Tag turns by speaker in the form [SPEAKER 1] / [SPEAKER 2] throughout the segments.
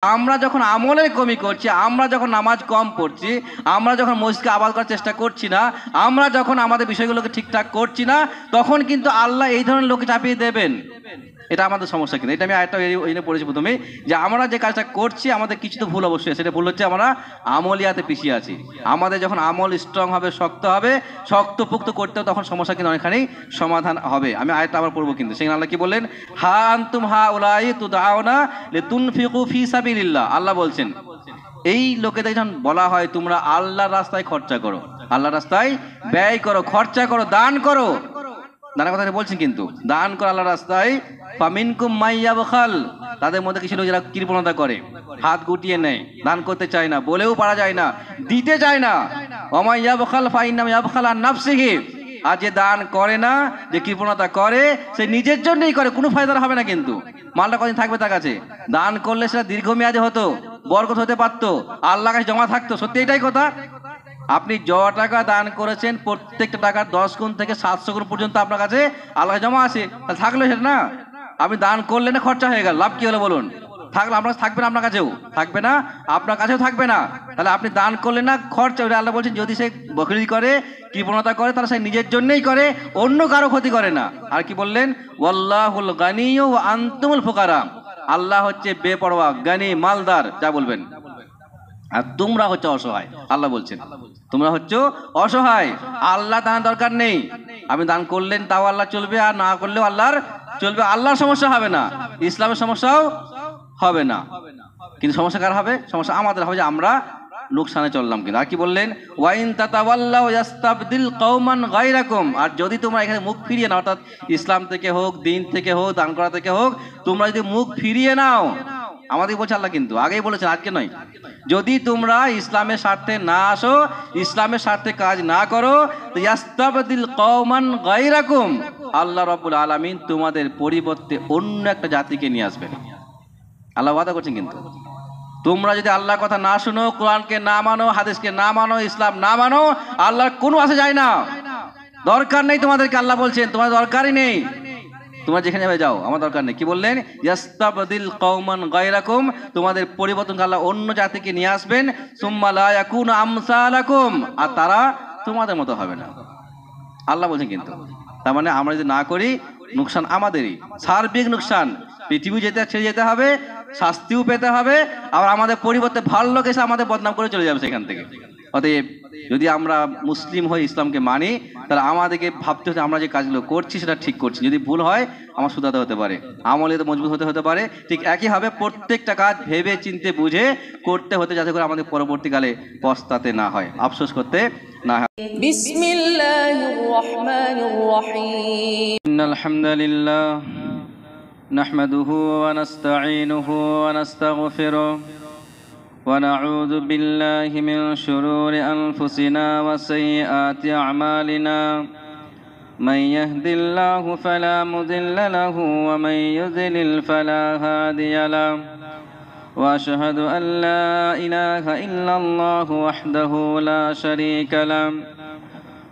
[SPEAKER 1] আমরা যখন আমলের কমি করছি, আমরা যখন নামাজ কম পড়ছি, আমরা যখন মসজিদকে আবাদ করার চেষ্টা করছি না, আমরা যখন আমাদের বিষয়গুলোকে ঠিকঠাক করছি না, তখন কিন্তু আল্লাহ এই ধরনের লোককে চাপিয়ে দেবেন। এটা আমাদের সমস্যা। কিন্তু এটা আমি আরেকটা এনে পড়েছি প্রথমে, যে আমরা যে কাজটা করছি আমাদের কিছু তো ভুল অবশ্যই। সেটা ভুল হচ্ছে আমরা আমলিয়াতে পিছিয়ে আছি। আমাদের যখন আমল স্ট্রং হবে, শক্ত হবে, শক্তপোক্ত করতেও তখন সমস্যা কিন্তু অনেকখানি সমাধান হবে। আমি আরেকটা আবার পড়বো, কিন্তু সেখানে আল্লাহ কি বললেন, হা আনতুম হা উলাই তুদাউনা লিতুনফিকু ফি সাবিলিল্লাহ। আল্লাহ বলছেন এই লোকেদের যখন বলা হয় তোমরা আল্লাহর রাস্তায় খরচা করো, আল্লাহর রাস্তায় ব্যয় করো, খরচা করো, দান করো, দানের কথা বলছেন, কিন্তু দান করো আল্লাহর রাস্তায়। ফামিনকুম মাইয়াবখাল, তাদের মধ্যে কিছু লোক যারা কৃপণতা করে, হাত গুটিয়ে নেয়, দান করতে চায় না, বলেও পারা যায় না, দিতে চায় না। ওমাইয়াবখাল ফাইন্নামা ইয়াবখাল আন নাফসিহি, আর যে দান করে না, যে কৃপণতা করে, সে নিজের জন্যই করে, কোনো ফায়দা হবে না। কিন্তু মালটা কদিন থাকবে তার কাছে? দান করলে সেটা দীর্ঘমেয়াদী হতো, বরকত হতে পারতো, আল্লাহর কাছে জমা থাকতো। সত্যি এটাই কথা। আপনি য টাকা দান করেছেন, প্রত্যেকটা টাকার 10 গুণ থেকে 700 গুণ পর্যন্ত আপনার কাছে আল্লাহ জমা আছে। তাহলে থাকলো সেটা না, আপনি দান করলেন না, খরচা হয়ে গেল, লাভ কি হলো বলুন? থাকলে আপনার থাকবে না, আপনার কাছেও থাকবে না, আপনার কাছেও থাকবে না। তাহলে আপনি দান করলেন না, খরচা। আল্লাহ বলছেন যদি সে বখরি করে, কৃপণতা করে, তাহলে সে নিজের জন্যই করে, অন্য কারো ক্ষতি করে না। আর কি বললেন, ওয়াল্লাহুল গানিয়্যু ওয়া আনতুমুল ফুকারা, আল্লাহ হচ্ছে বেপরোয়া, গানি, মালদার, যা বলবেন, আর তোমরা হচ্ছে অসহায়। আল্লাহ বলছেন তোমরা হচ্ছে অসহায়, আল্লাহ দানের দরকার নেই। আপনি দান করলেন তাও আল্লাহ চলবে, আর না করলেও আল্লাহর চলবে, আল্লাহর সমস্যা হবে না, ইসলামের সমস্যাও হবে না। কিন্তু সমস্যা কার হবে? সমস্যা আমাদের হবে, যে আমরা লোকসানে চললাম। কিন্তু আর কি বললেন, ওয়াইন তাতাওয়াল্লাউ ইয়াস্তাবদিল কওমান গায়রাকুম, আর যদি তোমরা এখানে মুখ ফিরিয়ে নাও, অর্থাৎ ইসলাম থেকে হোক, দিন থেকে হোক, দান করা থেকে হোক, তোমরা যদি মুখ ফিরিয়ে নাও, আমাদের বলছে আল্লাহ, কিন্তু আগেই বলেছেন, আজকে নয়, যদি তোমরা ইসলামের স্বার্থে না আসো, ইসলামের স্বার্থে কাজ না করো, তো ইয়াস্তাবদিল কওমান গায়রাকুম, আল্লাহ রাব্বুল আলামিন তোমাদের পরিবর্তে অন্য একটা জাতিকে নিয়ে আসবেন। আল্লাহ ওয়াদা করছেন। কিন্তু তোমরা যদি আল্লাহর কথা না শুনো, কোরআনকে না মানো, হাদিসকে না মানো, ইসলাম না মানো, আল্লাহর কোনো আসে যায় না, দরকার নেই তোমাদেরকে। আল্লাহ বলছেন তোমার দরকারই নেই, তোমরা যেখানে যাবে যাও, আমার দরকার নেই। কি বললেন, ইয়াস্তাবদিল কওমান গায়রাকুম, তোমাদের পরিবর্তন আল্লাহ অন্য জাতিকে নিয়ে আসবেন। সুম্মা লা ইয়াকুনু আমসালাকুম, আর তারা তোমাদের মতো হবে না, আল্লাহ বলছেন। কিন্তু তার মানে আমরা যদি না করি, নুকসান আমাদেরই, সার্বিক নুকসান। পৃথিবী ছেড়ে যেতে হবে, শাস্তিও পেতে হবে, আবার আমাদের পরিবর্তে ভালো লোক এসে আমাদের বদনাম করে চলে যাবে সেখান থেকে। অতএব যদি আমরা মুসলিম হয়ে ইসলামকে মানি, তাহলে আমাদেরকে ভাবতে হচ্ছে আমরা যে কাজগুলো করছি সেটা ঠিক করছি। যদি ভুল হয় আমার শুধরাতে হতে পারে, আমলে তো মজবুত হতে পারে। ঠিক একইভাবে প্রত্যেকটা কাজ ভেবে চিনতে বুঝে করতে হতে, যাতে করে আমাদের পরবর্তীকালে পস্তাতে না হয়, আফসোস করতে না হয়।
[SPEAKER 2] বিসমিল্লাহির রহমানির রহিম।
[SPEAKER 1] ইন্নাল হামদালিল্লাহ নাহমাদুহু ওয়া নাস্তাঈনুহু ওয়া নাস্তাগফিরুহু ওয়া নাউযু বিল্লাহি মিন শুরুরি আনফুসিনা ওয়া সাইয়্যাতি আ'মালিনা। মান ইয়াহদিল্লাহু ফালা মুদিল্লা লাহু ওয়া মান ইউদ্লিল ফালা হাদিয়া লাহু। ওয়া আশহাদু আন লা ইলাহা ইল্লাল্লাহু ওয়াহদাহু লা শারীকা লাহু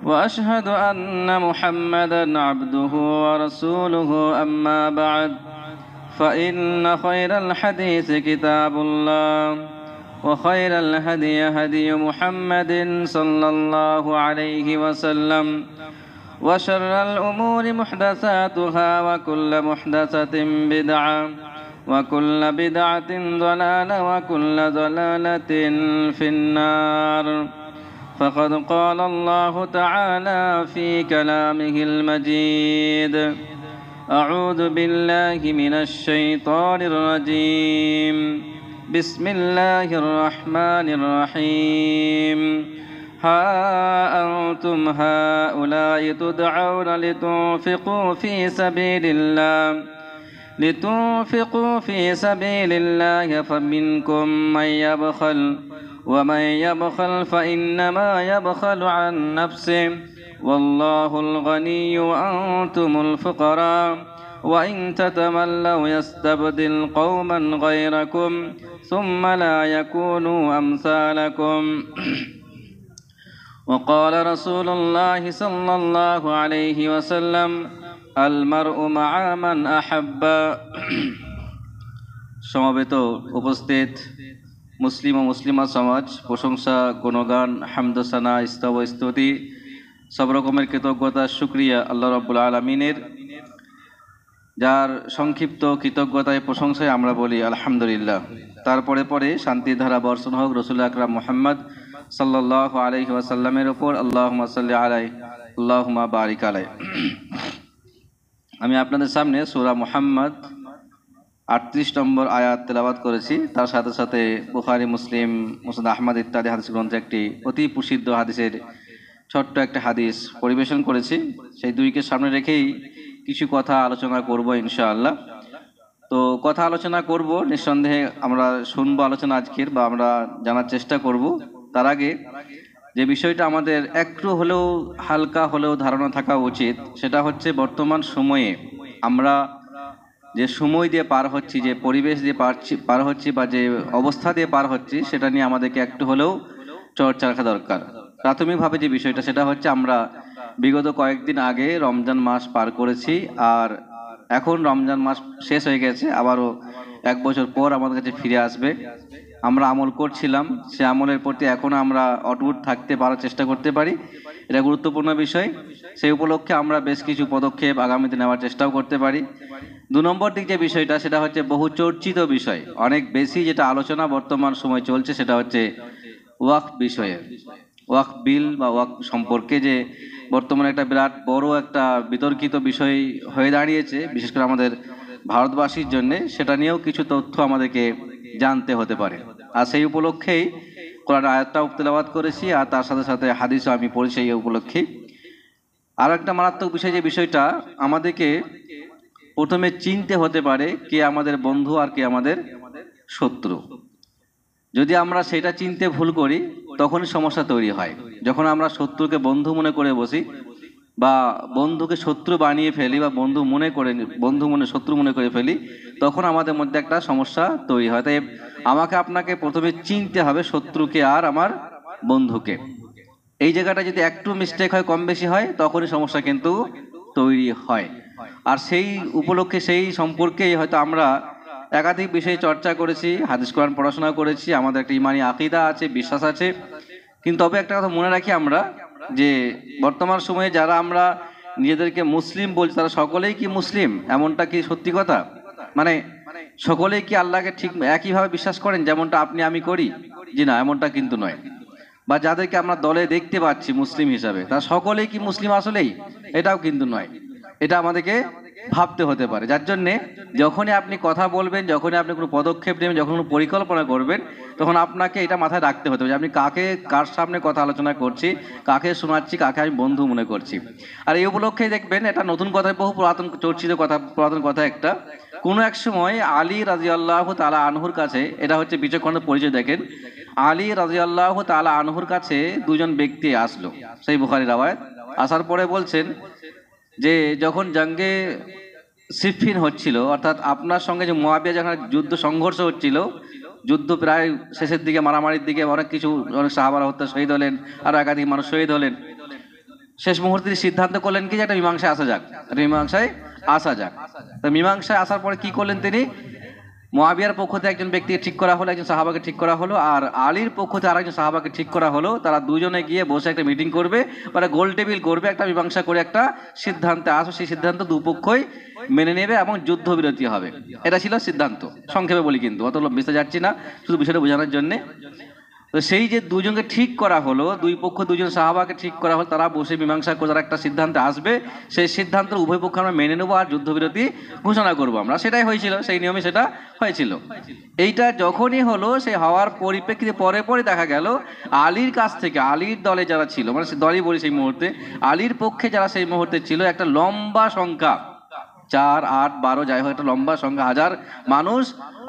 [SPEAKER 1] ওয়া আশহাদু আন্না মুহাম্মাদান আবদুহু ওয়া রাসূলুহু। আম্মা বা'দ, فإن خير الحديث كتاب الله وخير الهدي هدي محمد صلى الله عليه وسلم وشر الأمور محدثاتها وكل محدثة بدعة وكل بدعة ضلالة وكل ضلالة في النار. فقد قال الله تعالى في كلامه المجيد: أعوذ بالله من الشيطان الرجيم. بسم الله الرحمن الرحيم. ها أنتم هؤلاء تدعون لتنفقوا في سبيل الله فمنكم من يبخل ومن يبخل فإنما يبخل عن نفسه والله الغني وأنتم الفقراء وإن تتولوا يستبدل قوما غيركم ثم لا يكونوا أمثالكم. وقال رسول الله صلى الله عليه وسلم: المرء مع من أحب. সমবেত উপস্থিত মুসলিম ও মুসলিমা সমাজ, প্রশংসা, গুণগান, হামদসানা, স্তব স্তুতি, সব রকমের কৃতজ্ঞতা, শুকরিয়া আল্লাহ রাব্বুল আলামিনের, যার সংক্ষিপ্ত কৃতজ্ঞতায় প্রশংসায় আমরা বলি আলহামদুলিল্লাহ। তারপরে পরে শান্তির ধারা বর্ষণ হোক রসুল আকরাম মুহাম্মদ সাল্লাল্লাহু আলাইহি ওয়াসাল্লামের ওপর। আল্লাহুম্মা সাল্লি আলাইহি আল্লাহুম্মা বারিক আলাইহি। আমি আপনাদের সামনে সূরা মুহাম্মদ 38 নম্বর আয়াত তেলাওয়াত করেছি। তার সাথে সাথে বুখারী, মুসলিম, মুসনাদ আহমদ ইত্যাদি হাদিস গ্রন্থে একটি অতি প্রসিদ্ধ হাদিসের ছোট্ট একটা হাদিস পরিবেশন করেছি। সেই দুইকে সামনে রেখেই কিছু কথা আলোচনা করব ইনশাআল্লাহ। তো কথা আলোচনা করব, নিঃসন্দেহে আমরা শুনবো আলোচনা আজকের, বা আমরা জানার চেষ্টা করব। তার আগে যে বিষয়টা আমাদের একটু হলেও হালকা হলেও ধারণা থাকা উচিত, সেটা হচ্ছে বর্তমান সময়ে আমরা যে সময় দিয়ে পার হচ্ছি, যে পরিবেশ দিয়ে পার হচ্ছি, বা যে অবস্থা দিয়ে পার হচ্ছি, সেটা নিয়ে আমাদেরকে একটু হলেও চর্চা রাখা দরকার। প্রাথমিকভাবে যে বিষয়টা, সেটা হচ্ছে আমরা বিগত কয়েকদিন আগে রমজান মাস পার করেছি, আর এখন রমজান মাস শেষ হয়ে গেছে, আবারও 1 বছর পর আমাদের কাছে ফিরে আসবে। আমরা আমল করছিলাম, সে আমলের প্রতি এখন আমরা অটুট থাকতে পারার চেষ্টা করতে পারি, এটা গুরুত্বপূর্ণ বিষয়। সেই উপলক্ষে আমরা বেশ কিছু পদক্ষেপ আগামীতে নেওয়ার চেষ্টাও করতে পারি। 2 নম্বর দিক যে বিষয়টা, সেটা হচ্ছে বহু চর্চিত বিষয়, অনেক বেশি যেটা আলোচনা বর্তমান সময় চলছে, সেটা হচ্ছে ওয়াকফ বিষয়ে। ওয়াকফ বিল বা ওয়াকফ সম্পর্কে যে বর্তমানে একটা বিরাট বড় একটা বিতর্কিত বিষয় হয়ে দাঁড়িয়েছে, বিশেষ করে আমাদের ভারতবাসীর জন্য, সেটা নিয়েও কিছু তথ্য আমাদেরকে জানতে হতে পারে। আর সেই উপলক্ষেই কোরআন আয়াতটাও তেলাওয়াত করেছি, আর তার সাথে সাথে হাদিসও আমি পড়েছি এই উপলক্ষে। আর একটা মারাত্মক বিষয়, যে বিষয়টা আমাদেরকে প্রথমে চিনতে হতে পারে কে আমাদের বন্ধু আর কে আমাদের শত্রু। যদি আমরা সেটা চিনতে ভুল করি, তখনই সমস্যা তৈরি হয়। যখন আমরা শত্রুকে বন্ধু মনে করে বসি, বা বন্ধুকে শত্রু বানিয়ে ফেলি, বা বন্ধু মনে শত্রু মনে করে ফেলি, তখন আমাদের মধ্যে একটা সমস্যা তৈরি হয়। তাই আমাকে আপনাকে প্রথমে চিনতে হবে শত্রুকে আর আমার বন্ধুকে। এই জায়গাটা যদি একটু মিস্টেক হয়, কম বেশি হয়, তখনই সমস্যা কিন্তু তৈরি হয়। আর সেই উপলক্ষে, সেই সম্পর্কেই হয়তো আমরা একাধিক বিষয়ে চর্চা করেছি, হাদিস কোরআন পড়াশোনা করেছি, আমাদের একটা ইমানি আকীদা আছে, বিশ্বাস আছে। কিন্তু তবে একটা কথা মনে রাখি আমরা, যে বর্তমান সময়ে যারা আমরা নিজেদেরকে মুসলিম বলছি, তারা সকলেই কি মুসলিম? এমনটা কি সত্যি কথা? মানে সকলেই কি আল্লাহকে ঠিক একইভাবে বিশ্বাস করেন যেমনটা আপনি আমি করি? জি না, এমনটা কিন্তু নয়। বা যাদেরকে আমরা দলে দেখতে পাচ্ছি মুসলিম হিসাবে, তারা সকলেই কি মুসলিম আসলেই? এটাও কিন্তু নয়। এটা আমাদেরকে ভাবতে হতে পারে। যার জন্যে যখনই আপনি কথা বলবেন, যখনই আপনি কোনো পদক্ষেপ নেবেন, যখন কোনো পরিকল্পনা করবেন, তখন আপনাকে এটা মাথায় রাখতে হতে হবে যে আমি কার সামনে কথা আলোচনা করছি, কাকে শোনাচ্ছি, কাকে আমি বন্ধু মনে করছি। আর এই উপলক্ষে দেখবেন, এটা নতুন কথা, বহু পুরাতন কথা একটা। কোনো এক সময় আলী রাদিয়াল্লাহু তাআলা আনহুর কাছে, এটা হচ্ছে বিচক্ষণের পরিচয় দেখেন, আলী রাদিয়াল্লাহু তাআলা আনহুর কাছে 2 জন ব্যক্তি আসলো, সেই বুখারী রাওয়ায়াত। আসার পরে বলছেন যে যখন জঙ্গে সিফিন হচ্ছিল, অর্থাৎ আপনার সঙ্গে যে মুয়াবিয়া যখন যুদ্ধ সংঘর্ষ হচ্ছিল, যুদ্ধ প্রায় শেষের দিকে, মারামারির দিকে, অনেক সাহাবারা হত্যা শহীদ হলেন, আর একাধিক মানুষ শহীদ হলেন। শেষ মুহূর্তে সিদ্ধান্ত করলেন কি, যে একটা মীমাংসায় আসা যাক। তো মীমাংসায় আসার পরে কি করলেন তিনি? মুয়াবিয়ার পক্ষ থেকে একজন ব্যক্তিকে ঠিক করা হলো, একজন সাহাবাকে ঠিক করা হলো, আর আলীর পক্ষ থেকে আরেকজন সাহাবাকে ঠিক করা হলো। তারা দুজনে গিয়ে বসে একটা মিটিং করবে, মানে গোল টেবিল করবে, একটা মীমাংসা করে একটা সিদ্ধান্তে আসো। সেই সিদ্ধান্ত দুপক্ষই মেনে নেবে এবং যুদ্ধবিরতি হবে। এটা ছিল সিদ্ধান্ত, সংক্ষেপে বলি, কিন্তু অত বিস্তার যাচ্ছি না, শুধু বিষয়টা বোঝানোর জন্য। তো সেই যে দুজনকে ঠিক করা হলো, দুই পক্ষ 2 জন সাহাবাকে ঠিক করা হলো, তারা বসে মীমাংসা করে তারা একটা সিদ্ধান্তে আসবে। সেই সিদ্ধান্ত উভয় পক্ষ আমরা মেনে নেবো, আর যুদ্ধবিরতি ঘোষণা করবো আমরা। সেটাই হয়েছিল, সেই নিয়মে সেটা হয়েছিল। এইটা যখনই হলো, সেই হওয়ার পরিপ্রেক্ষিতে পরে দেখা গেল আলীর কাছ থেকে, আলীর দলে যারা ছিল, মানে দলই বলি সেই মুহূর্তে, আলীর পক্ষে যারা সেই মুহূর্তে ছিল, একটা লম্বা সংখ্যা, 4, 8, 12 যাই হোক, একটা লম্বা সংখ্যা, হাজার মানুষ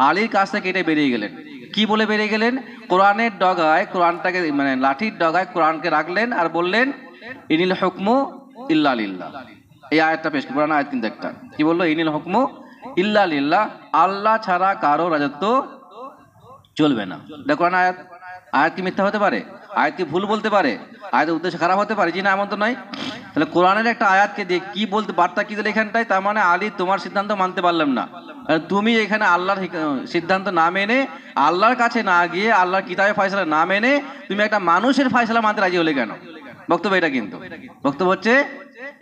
[SPEAKER 1] আলীর কাছ থেকে কেটে বেরিয়ে গেলেন। কি বলে বেরিয়ে গেলেন? কোরআনের ডগায়, কোরআনটাকে মানে লাঠির ডগায় কোরআনকে রাখলেন, আর বললেন ইনিল হুকমু ইল্লা লিল্লাহ। এই আয়াতটা পেশ, কোরআন আয়াত কিন্তু একটা, কি বললো? ইনিল হুকমু ইল্লা লিল্লাহ, আল্লাহ ছাড়া কারো রাজত্ব চলবে না। দেখো কোরআন আয়াত। আয়াত কি মিথ্যা হতে পারে? আয়াত কি ভুল বলতে পারে? আয়াতের উদ্দেশ্য খারাপ হতে পারে? জি না, এমন তো নয়। তাহলে কোরআনের একটা আয়াতকে দিয়ে কি বলতে, বার্তা কি দিল এখানটায়? তার মানে আলী তোমার সিদ্ধান্ত মানতে পারলাম না, কারণ তুমি এখানে আল্লাহর সিদ্ধান্ত না মেনে, আল্লাহর কাছে না গিয়ে, আল্লাহর কিতাবে ফয়সালা না মেনে তুমি একটা মানুষের ফয়সালা মানতে রাজি হলে কেন? বক্তব্য এটা, কিন্তু বক্তব্য হচ্ছে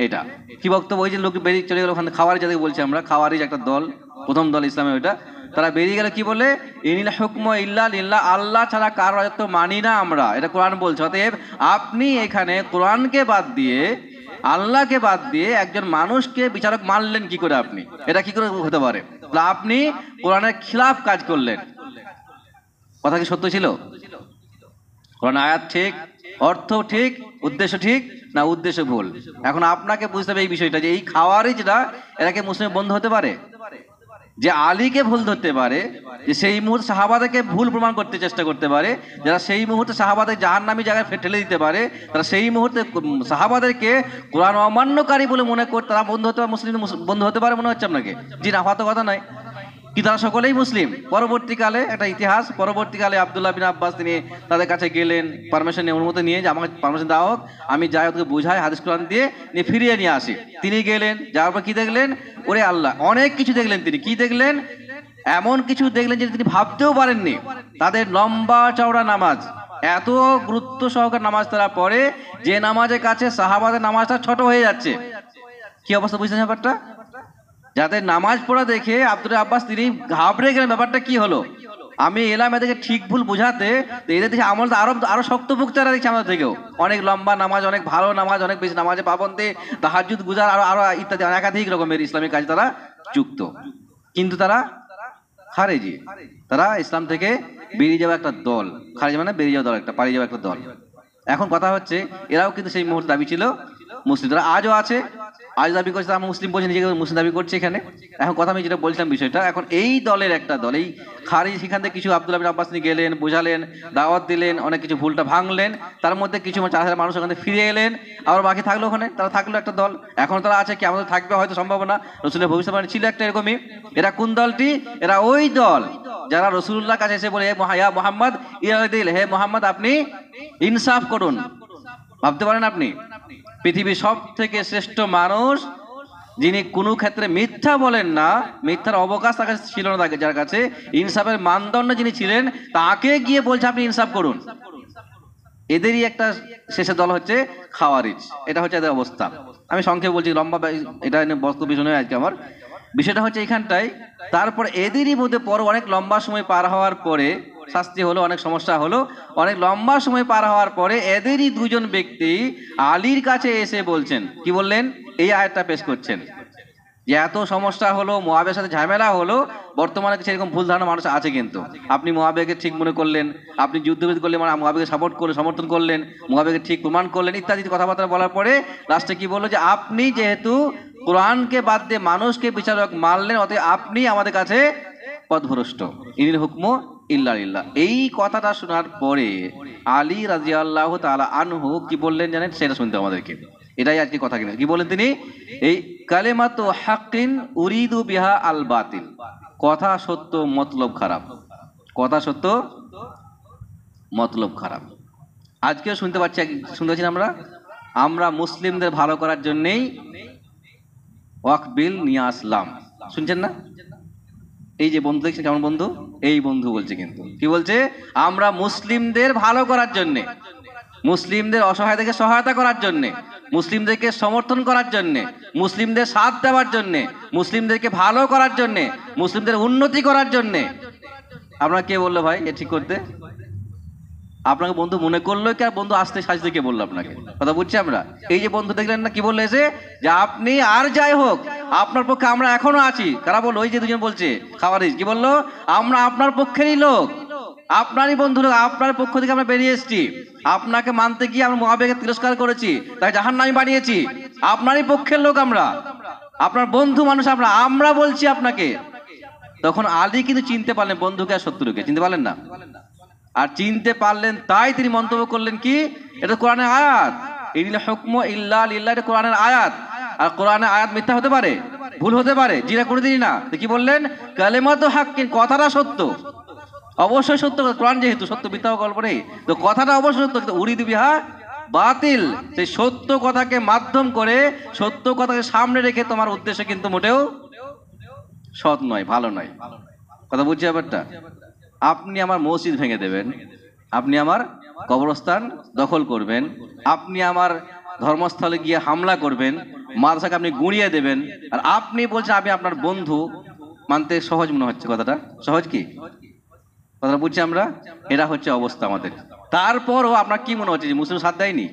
[SPEAKER 1] এটা। কি বক্তব্য? ওই যে লোক বেরিয়ে চলে গেল ওখানে, খাওয়ারি যাদেরকে বলছি আমরা, খাওয়ারিজ একটা দল, প্রথম দল ইসলামে ওইটা, তারা বেরিয়ে গেল কি বলে, ইনিল হুকমু ইল্লা লিল্লাহ, আল্লাহ ছাড়া কার রাজত্ব মানি না আমরা, এটা কোরআন বলছে। অতএব আপনি এখানে কোরআনকে বাদ দিয়ে, আল্লাহকে বাদ দিয়ে একজন মানুষকে বিচারক মানলেন কি করে? আপনি এটা কি করে হতে পারে? আপনি কোরআনের খিলাফ কাজ করলেন। কথা কি সত্য ছিল? কোরআন আয়াত ঠিক, অর্থ ঠিক, উদ্দেশ্য ঠিক না উদ্দেশ্য ভুল? এখন আপনাকে বুঝতে হবে এই বিষয়টা, যে এই খাওয়ারিজরা এরা কি মুসলিম বন্ধু হতে পারে? যে আলীকে ভুল ধরতে পারে, যে সেই মুহূর্তে সাহাবাদেরকে ভুল প্রমাণ করতে চেষ্টা করতে পারে, যারা সেই মুহূর্তে সাহাবাদের জাহান্নামী জায়গায় ঠেলে দিতে পারে, তারা সেই মুহূর্তে সাহাবাদেরকে কোরআন অমান্যকারী বলে মনে করতে, তারা বন্ধু হতে পারে, মুসলিম বন্ধু হতে পারে মনে হচ্ছে আপনাকে? জি না, হওয়ার তো কথা নয়। কি তারা সকলেই মুসলিম? পরবর্তীকালে একটা ইতিহাস, পরবর্তীকালে আব্দুল্লাহ বিন আব্বাস তিনি তাদের কাছে গেলেন, পারমিশন নিয়ে, অনুমতি নিয়ে, যে আমাকে পারমিশন দেওয়া হোক, আমি যাই ওকে বুঝাই হাদিস কোরআন দিয়ে নিয়ে ফিরিয়ে নিয়ে আসি। তিনি গেলেন, যাওয়ার পর কি দেখলেন? ওরে আল্লাহ, অনেক কিছু দেখলেন। তিনি কি দেখলেন? এমন কিছু দেখলেন যে তিনি ভাবতেও পারেননি। তাদের লম্বা চওড়া নামাজ, এত গুরুত্ব সহকারে নামাজ তারা পড়ে, যে নামাজের কাছে সাহাবাদের নামাজটা ছোট হয়ে যাচ্ছে। কি অবস্থা বুঝছেন ব্যাপারটা? যাদের নামাজ পড়া দেখে আব্দুল আব্বাস তিনি ঘাবড়ে গেলেন, ব্যাপারটা কি হলো? আমি এলাম এদেরকে ঠিক ভুল বোঝাতে, এদের দেখে আমল আরো শক্তপোক্ত এরা দেখছি আমাদের থেকেও। অনেক লম্বা নামাজ, অনেক ভালো নামাজ, অনেক বেশি নামাজে পাবন্দে, তাহাজ্জুদ গুজার, আরো ইত্যাদি একাধিক রকমের ইসলামিক কাজ তারা যুক্ত। কিন্তু তারা খারেজি, তারা ইসলাম থেকে বেরিয়ে যাওয়া একটা দল। খারেজি মানে বেরিয়ে যাওয়া দল, একটা পালিয়ে যাওয়া একটা দল। এখন কথা হচ্ছে, এরাও কিন্তু সেই মুহূর্তে দাবি ছিল মুসলিম, তারা আজও আছে, আজ দাবি করছে আমরা মুসলিম, বলছে নিজেকে মুসলিম দাবি করছে এখানে। এখন কথা আমি যেটা বলছিলাম বিষয়টা, এখন এই দলের একটা দল, এই খারিজ, সেখান থেকে কিছু আব্দুল্লাহ বিন আব্বাস গেলেন, বোঝালেন, দাওয়াত দিলেন, অনেক কিছু ভুলটা ভাঙলেন, তার মধ্যে কিছু 4,000 মানুষ ওখানে ফিরে এলেন, আবার বাকি থাকলো ওখানে, তারা থাকলো একটা দল। এখন তারা আছে কি, আমাদের থাকবে হয়তো সম্ভাবনা, রসুলের ভবিষ্যৎবাণী ছিল একটা এরকমই। এরা কোন দলটি? এরা ওই দল যারা রসুল্লাহ কাছে এসে বলে, হে মোহাম্মদ ইরাদিল, হে মোহাম্মদ আপনি ইনসাফ করুন। ভাবতে পারেন আপনি, পৃথিবীর সব থেকে শ্রেষ্ঠ মানুষ, যিনি কোনো ক্ষেত্রে মিথ্যা বলেন না, মিথ্যার অবকাশ তার কাছে ছিল না, তাকে যার কাছে ইনসাফের মানদণ্ড যিনি ছিলেন, তাকে গিয়ে বলছে আপনি ইনসাফ করুন। এদেরই একটা শেষের দল হচ্ছে খাওয়ারিজ। এটা হচ্ছে এদের অবস্থা। আমি সংক্ষেপে বলছি, লম্বা এটা বক্তব্য বিষয় নয় আজকে আমার। বিষয়টা হচ্ছে এখানটাই। তারপর এদেরই মধ্যে পর অনেক লম্বা সময় পার হওয়ার পরে শাস্তি হলো, অনেক সমস্যা হলো, অনেক লম্বা সময় পার হওয়ার পরে এদেরই দুজন ব্যক্তি আলীর কাছে এসে বলছেন, কি বললেন? এই আয়াতটা পেশ করছেন যে এত সমস্যা হলো, মুআবিয়ার সাথে ঝামেলা হলো, বর্তমানে সেরকম ভুল ধারণা মানুষ আছে, কিন্তু আপনি মুআবিয়াকে ঠিক মনে করলেন, আপনি যুদ্ধবিদ করলেন, মানে মুআবিয়াকে সাপোর্ট করলেন, সমর্থন করলেন, মুআবিয়াকে ঠিক প্রমাণ করলেন, ইত্যাদি কথাবার্তা বলার পরে লাস্টে কি বললো, যে আপনি যেহেতু কোরআনকে বাদ দিয়ে মানুষকে বিচারক মানলেন, অতএব আপনি আমাদের কাছে পথভ্রষ্ট, ইনিল হুকমু ইল্লা লিল্লাহ। এই কথাটা শোনার পরে আলী রাদিয়াল্লাহু তাআলা আনহু কি বললেন জানেন? সেটা শুনতে আমাদেরকে, এটাই আজকে কথা। কিনা কি বলেন তিনি? এই কালেমাতু হাক্কিন উরিদু বিহা আল বাতিল, কথা সত্য মতলব খারাপ, কথা সত্য মতলব খারাপ। আজকেও শুনতে পাচ্ছি আমরা মুসলিমদের ভালো করার জন্যই ওয়াকফ বিল নিয়ে আসলাম, শুনছেন না? এই যে বন্ধু দেখছেন কেমন বন্ধু, এই বন্ধু বলছে, কিন্তু কি বলছে? আমরা মুসলিমদের ভালো করার জন্যে, মুসলিমদের অসহায়দেরকে সহায়তা করার জন্যে, মুসলিমদেরকে সমর্থন করার জন্যে, মুসলিমদের সাথ দেওয়ার জন্যে, মুসলিমদেরকে ভালো করার জন্যে, মুসলিমদের উন্নতি করার জন্যে। আপনার কে বললো ভাই এ ঠিক করতে? আপনাকে বন্ধু মনে করলো কি, আর বন্ধু আসতে সাজতে কে বললো আপনাকে? কথা বুঝছি আমরা। এই যে বন্ধু দেখলেন না কি বললো এসে, যে আপনি আর যাই হোক আপনার পক্ষে আমরা এখনো আছি। কারা বললো? ওই যে দুজন বলছে খাওয়ারিজ, কি বললো? আমরা আপনার পক্ষেরই লোক, আপনারই বন্ধু লোক, আপনার পক্ষ থেকে আমরা বেরিয়ে এসেছি। আপনাকে মানতে গিয়ে আমরা মুআবিয়াকে তিরস্কার করেছি, তাই জাহান্নামী বানিয়েছি। আপনারই পক্ষের লোক আমরা, আপনার বন্ধু মানুষ আমরা বলছি আপনাকে। তখন আলী কিন্তু চিনতে পারলেন বন্ধুকে আর শত্রুকে, চিনতে পারলেন না। আর চিনতে পারলেন তাই তিনি মন্তব্য করলেন কি, এটা কোরআনের আয়াত, ইনিল হুকমু ইল্লা লিল্লাহ, এটা কোরআনের আয়াত। আর কোরআনের আয়াত মিথ্যা হতে পারে, ভুল হতে পারে, জিরা কোনোদিনই না। তো কি বললেন? কালেমাতু হাক্কিন, কথাটা সত্য, অবশ্যই সত্য। কোরআন যেহেতু সত্য, মিথ্যা গল্প নেই, তো কথাটা অবশ্যই সত্য, কিন্তু উরিদু বিহা বাতিল, সেই সত্য কথাকে মাধ্যম করে, সত্য কথাকে সামনে রেখে তোমার উদ্দেশ্য কিন্তু মোটেও সৎ নয়, ভালো নয়। কথা বুঝছি ব্যাপারটা? আপনি আমার মসজিদ ভেঙে দেবেন, আপনি আমার কবরস্থান দখল করবেন, আপনি আমার ধর্মস্থলে গিয়ে হামলা করবেন, মাদ্রাসাকে আপনি গুঁড়িয়ে দেবেন, আর আপনি বলছেন আমি আপনার বন্ধু। মানতে সহজ মনে হচ্ছে কথাটা? সহজ কি কথাটা বুঝছি আমরা? এটা হচ্ছে অবস্থা আমাদের। তারপরও আপনার কি মনে হচ্ছে যে মুসলিম সাথ দেয়নি?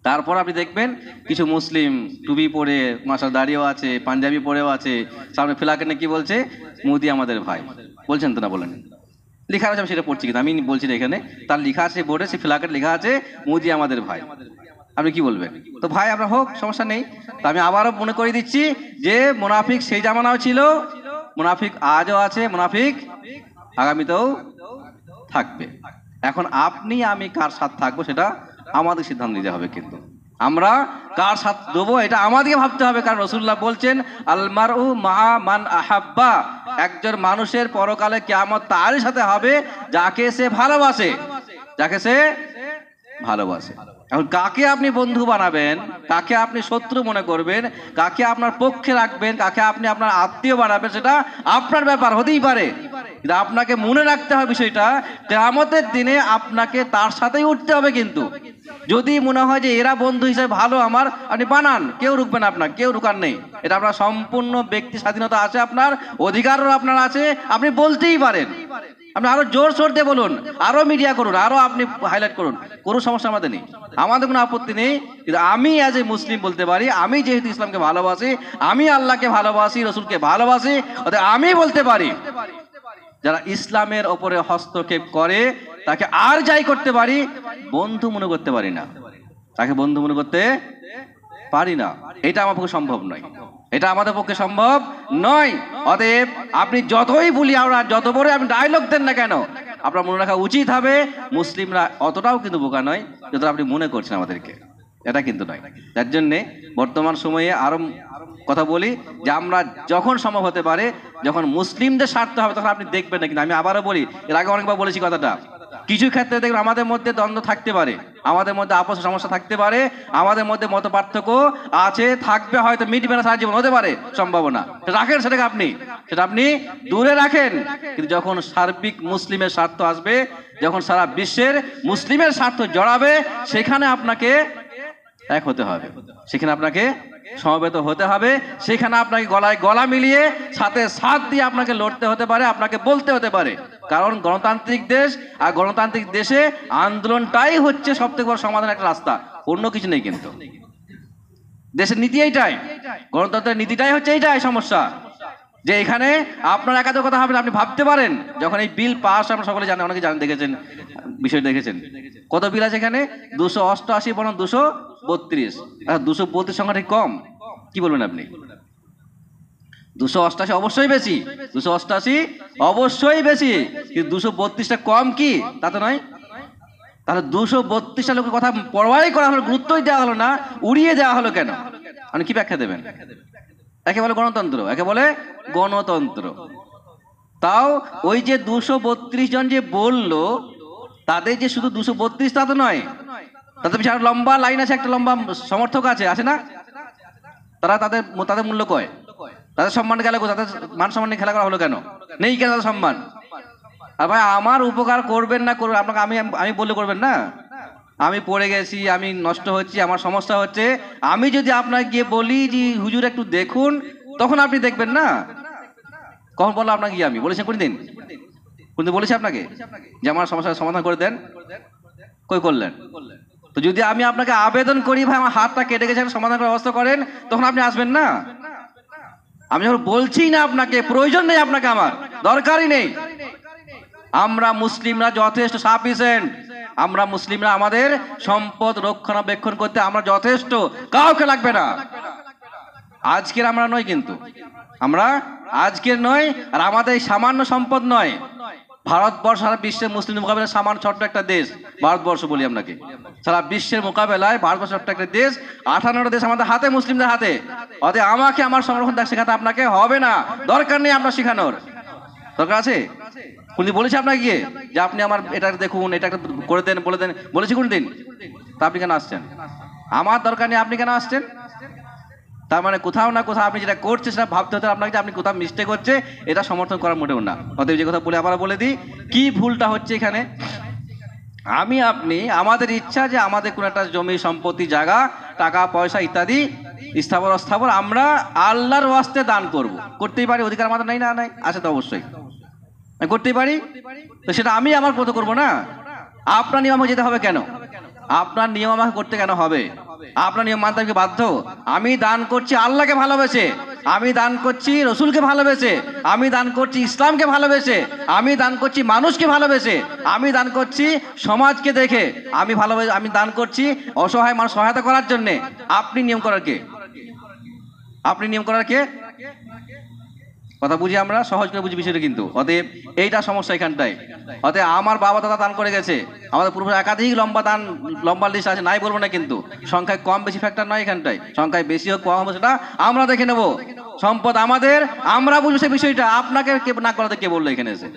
[SPEAKER 1] তারপর আপনি দেখবেন কিছু মুসলিম টুপি পরে মাসাল দাঁড়িয়েও আছে, পাঞ্জাবি পরেও আছে, সামনে ফ্ল্যাগের কি বলছে, মোদি আমাদের ভাই। বলছেন তো না? বলেন। লেখা আছে, আমি সেটা পড়ছি, কিন্তু আমি বলছি না এখানে। তার লেখা আছে বোর্ডে, সে ফ্ল্যাগের লেখা আছে মোদি আমাদের ভাই। আপনি কি বলবেন? তো ভাই আমরা হোক, সমস্যা নেই। তো আমি আবারও মনে করে দিচ্ছি যে মুনাফিক সেই জামানাও ছিল, মুনাফিক আজও আছে, মুনাফিক আগামীতেও থাকবে। এখন আপনি আমি কার সাথে থাকবো সেটা আমাদের সিদ্ধান্ত নিতে হবে। কিন্তু আমরা কার সাথ দেবো এটা আমাদেরকে ভাবতে হবে, কারণ রাসূলুল্লাহ বলছেন আল মারউ মা মান আহাব্বা, একজন মানুষের পরকালে কিয়ামত তারই সাথে হবে যাকে সে ভালোবাসে, যাকে সে ভালোবাসে। এখন কাকে আপনি বন্ধু বানাবেন, কাকে আপনি শত্রু মনে করবেন, কাকে আপনার পক্ষে রাখবেন, কাকে আপনি আপনার আত্মীয় বানাবেন, সেটা আপনার ব্যাপার, হতেই পারে। কিন্তু আপনাকে মনে রাখতে হবে বিষয়টা, কিয়ামতের দিনে আপনাকে তার সাথেই উঠতে হবে। কিন্তু যদি মনে হয় যে এরা বন্ধু হিসেবে ভালো আমার, আপনি বানান, কেউ রুখবে না আপনার, কেউ রুকার নেই। এটা আপনার সম্পূর্ণ ব্যক্তি স্বাধীনতা আছে, আপনার অধিকারও আপনার আছে, আপনি বলতেই পারেন। আপনি আরো জোর সোর দিয়ে বলুন, আরো মিডিয়া করুন, আরো আপনি হাইলাইট করুন, কোনো সমস্যা আমাদের নেই, আমাদের কোনো আপত্তি নেই। কিন্তু আমি অ্যাজ এ মুসলিম বলতে পারি, আমি যেহেতু ইসলামকে ভালোবাসি, আমি আল্লাহকে ভালোবাসি, রসুলকে ভালোবাসি, অতএব আমি বলতে পারি যারা ইসলামের ওপরে হস্তক্ষেপ করে তাকে আর যাই করতে পারি, বন্ধু মনে করতে পারি না, তাকে বন্ধু মনে করতে পারি না। এটা আমার পক্ষে সম্ভব নয়, এটা আমাদের পক্ষে সম্ভব নয়। অতএব আপনি যতই বলি, আমরা যত বড় আপনি ডায়লগ দেন না কেন, আপনার মনে রাখা উচিত হবে মুসলিমরা অতটাও কিন্তু বোকা নয় যতটা আপনি মনে করছেন আমাদেরকে, এটা কিন্তু নয়। তার জন্যে বর্তমান সময়ে আরো কথা বলি যে আমরা যখন সম্ভব হতে পারে, যখন মুসলিমদের স্বার্থ হবে, তখন আপনি দেখবেন না। কিন্তু আমি আবারও বলি, এর আগে অনেকবার বলেছি কথাটা, কিছু ক্ষেত্রে দেখবেন আমাদের মধ্যে দ্বন্দ্ব থাকতে পারে, আমাদের মধ্যে আপস সমস্যা থাকতে পারে, আমাদের মধ্যে মত পার্থক্য আছে, থাকবে, হয়তো মিটবে না সারা জীবন, হতে পারে সম্ভাবনা, রাখেন সেটাকে, সেটা আপনি দূরে রাখেন। কিন্তু যখন সার্বিক মুসলিমের স্বার্থ আসবে, যখন সারা বিশ্বের মুসলিমের স্বার্থ জড়াবে, সেখানে আপনাকে এক হতে হবে, সেখানে আপনাকে সমবেত হতে হবে, সেখানে আপনাকে গলায় গলা মিলিয়ে সাথে সাথ দিয়ে আপনাকে লড়তে হতে পারে, আপনাকে বলতে হতে পারে। কারণ গণতান্ত্রিক দেশ, আর গণতান্ত্রিক দেশে আন্দোলনটাই হচ্ছে সব থেকে বড় সমাধানের একটা রাস্তা, অন্য কিছু নেই। কিন্তু দেশের নীতি এইটাই, গণতন্ত্রের নীতিটাই হচ্ছে এইটাই সমস্যা, যে এখানে আপনার একাধিক কথা হবে না। আপনি ভাবতে পারেন যখন এই বিল পাস, আমরা সকলে জানেন, অনেকে জানেন, দেখেছেন বিষয়, দেখেছেন কত বিল আছে এখানে, 288 বনাম 232। 232 সংখ্যাটা কম, কি বলবেন আপনি? 288 অবশ্যই বেশি, 288 অবশ্যই বেশি, কিন্তু 232টা কম কি? তা তো নয়। তাহলে 232টা লোকের কথা পরোয়াই করা হলো, গুরুত্বই দেওয়া হলো না, উড়িয়ে দেওয়া হলো কেন? আপনি কি ব্যাখ্যা দেবেন? একে বলে গণতন্ত্র, একে বলে গণতন্ত্র। তাও ওই যে 232 জন যে বললো, তাদের যে শুধু 232 তা তো নয়, তাদের পিছনে লম্বা লাইন আছে, একটা লম্বা সমর্থক আছে, আছে না? তারা তাদের মূল্য কয়, তাদের সম্মান গেল, তাদের মান সম্মান নিয়ে খেলা করা হলো কেন? নেই কেন তাদের সম্মান? আর ভাই আমার উপকার করবেন না করবেন, আপনাকে আমি বললে করবেন না? আমি পড়ে গেছি, আমি নষ্ট হচ্ছি, আমার সমস্যা হচ্ছে, আমি যদি আপনাকে গিয়ে বলি যে হুজুর একটু দেখুন, তখন আপনি দেখবেন না? কখন বললো আপনাকে? আমি বলেছেন কোনদিন? বলেছি আপনাকে যে আমার সমস্যার সমাধান করে দেন? কই করলেন? তো যদি আমি আপনাকে আবেদন করি, ভাই আমার হাতটা কেটে গেছে, সমাধান করার ব্যবস্থা করেন, তখন আপনি আসবেন না? আমি যখন বলছি না আপনাকে, প্রয়োজন নেই আপনাকে, আমার দরকারই নেই। আমরা মুসলিমরা যথেষ্ট সাফিসিয়েন্ট, আমরা মুসলিমরা আমাদের সম্পদ রক্ষণাবেক্ষণ করতে আমরা যথেষ্ট, কাউকে লাগবে না। আজকের আমরা নয়, কিন্তু আমরা আজকের নয়, আর আমাদের সামান্য সম্পদ নয়। ভারতবর্ষ সারা বিশ্বের মুসলিম মোকাবেলায় সামান্য ছোট্ট একটা দেশ, ভারতবর্ষ বলি আপনাকে, সারা বিশ্বের মোকাবেলায় ভারতবর্ষ ছোট্ট একটা দেশ, 58টা দেশ আমাদের হাতে, মুসলিমদের হাতে। অতএব আমাকে আমার সংরক্ষণ শেখাতে আপনাকে হবে না, দরকার নেই আপনার শেখানোর। দরকার আছে? কোনদিন বলেছি আপনাকে গিয়ে যে আপনি আমার এটা দেখুন, এটা করে দেন, বলে দেন? বলেছি কোনদিন? তা আপনি কেন আসছেন? আমার দরকার নেই, আপনি কেন আসছেন? তার মানে কোথাও না কোথাও আপনি যেটা করছে সেটা ভাবতে হতে আপনাকে যে আপনি কোথাও মিস্টেক হচ্ছে, এটা সমর্থন করার মোটেও না। অতএব যে কথা বলে আবার বলে দিই, কি ভুলটা হচ্ছে এখানে। আমি আপনি আমাদের ইচ্ছা যে আমাদের কোনো একটা জমি সম্পত্তি জায়গা টাকা পয়সা ইত্যাদি স্থাবর অস্থাবর আমরা আল্লাহর ওয়াস্তে দান করব, করতেই পারি, অধিকার আমাদের নাই না? নাই, আছে তো অবশ্যই, আমি করতেই পারি। তো সেটা আমি আমার মতো করবো না, আপনার নিয়ম যেতে হবে কেন? আপনার নিয়ম আমাকে করতে কেন হবে? আপনার নিয়ম মানতে আমি বাধ্য? আমি দান করছি আল্লাহকে ভালোবেসে, আমি দান করছি রসুলকে ভালোবেসে, আমি দান করছি ইসলামকে ভালোবেসে, আমি দান করছি মানুষকে ভালোবেসে, আমি দান করছি সমাজকে দেখে, আমি ভালোবেসে আমি দান করছি অসহায় মানুষ সহায়তা করার জন্যে। আপনি নিয়ম করার কে? আপনি নিয়ম করার কে? কথা বুঝি, আমরা সহজ করে বুঝি বিষয়টা কিন্তু। অতএব এইটা সমস্যা এখানটায়। অতএব আমার বাবা দাদা দান করে গেছে, আমাদের পূর্ব একাধিক লম্বা লিস্ট আছে, নাই বলবো না, কিন্তু সংখ্যায় কম বেশি ফ্যাক্টর নয় এখানটায়। সংখ্যায় বেশি হোক কম হবে সেটা আমরা দেখে নেব, সম্পদ আমাদের, আমরা বুঝবো সেই বিষয়টা। আপনাকে কে না করাতে কে বললো এখানে এসে?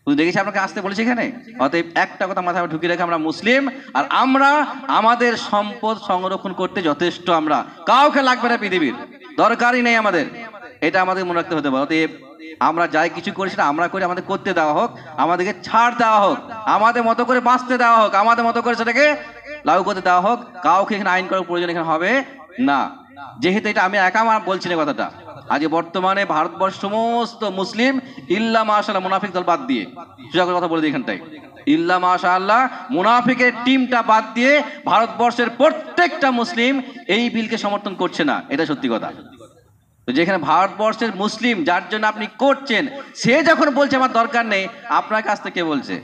[SPEAKER 1] তুই দেখেছি আপনাকে আসতে বলেছি এখানে। অতএব একটা কথা মাথায় ঢুকিয়ে রেখে, আমরা মুসলিম, আর আমরা আমাদের সম্পদ সংরক্ষণ করতে যথেষ্ট, আমরা কাউকে লাগবে না পৃথিবীর, দরকারই নেই আমাদের, এটা আমাদের মনে রাখতে হতে পারে। অতএব আমরা যাই কিছু করি সেটা আমরা করি, আমাদের করতে দেওয়া হোক, আমাদেরকে ছাড় দেওয়া হোক, আমাদের মতো করে বাঁচতে দেওয়া হোক, আমাদের মতো করে সেটাকে লাগু করতে দেওয়া হোক। কাউকে এখানে আইন করার প্রয়োজন এখানে হবে না। যেহেতু এটা আমি একা বলছি না কথাটা, আজকে বর্তমানে ভারতবর্ষ সমস্ত মুসলিম ইল্লা মাশাআল্লাহ মুনাফিক দল বাদ দিয়ে, সোজা কথা বলে দিই এখানটায়, ইল্লা মাশাআল্লাহ মুনাফিকের টিমটা বাদ দিয়ে ভারতবর্ষের প্রত্যেকটা মুসলিম এই বিলকে সমর্থন করছে না, এটা সত্যি কথা। তো যেখানে ভারতবর্ষের মুসলিম যার জন্য আপনি করছেন, সে যখন বলছে আমার দরকার নেই, আপনার কাছ থেকে কে বলছে?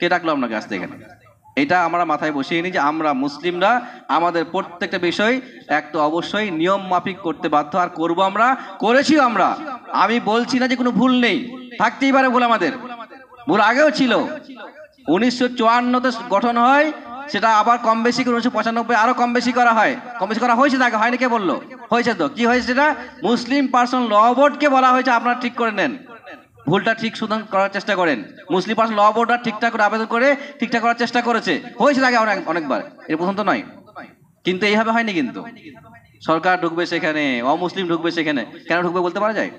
[SPEAKER 1] কে ডাকলো আপনার কাছ থেকে এখানে? এটা আমরা মাথায় বসিয়ে নিই যে আমরা মুসলিমরা আমাদের প্রত্যেকটা বিষয় একটা অবশ্যই নিয়ম মাফিক করতে বাধ্য, আর করবো, আমরা করেছিও। আমরা, আমি বলছি না যে কোনো ভুল নেই, থাকতেই পারে ভুল, আমাদের ভুল আগেও ছিল। 1954-তে গঠন হয়, সেটা আবার কম বেশি করে 1995 আরো কম বেশি করা হয়, কম বেশি করা হয়েছে, তাকে হয়নি কে বললো? হয়েছে তো। কি হয়েছে সেটা? মুসলিম পার্সোনাল ল বোর্ডকে বলা হয়েছে আপনারা ঠিক করে নেন, ভুলটা ঠিক শুধন করার চেষ্টা করেন। মুসলিম পার্সোনাল ল বোর্ডটা ঠিকঠাক করে আবেদন করে ঠিকঠাক করার চেষ্টা করেছে, হয়েছে তাকে অনেকবার, এর প্রথম তো নয়। কিন্তু এইভাবে হয়নি, কিন্তু সরকার ঢুকবে সেখানে, অমুসলিম ঢুকবে সেখানে, কেন ঢুকবে বলতে পারা যায়?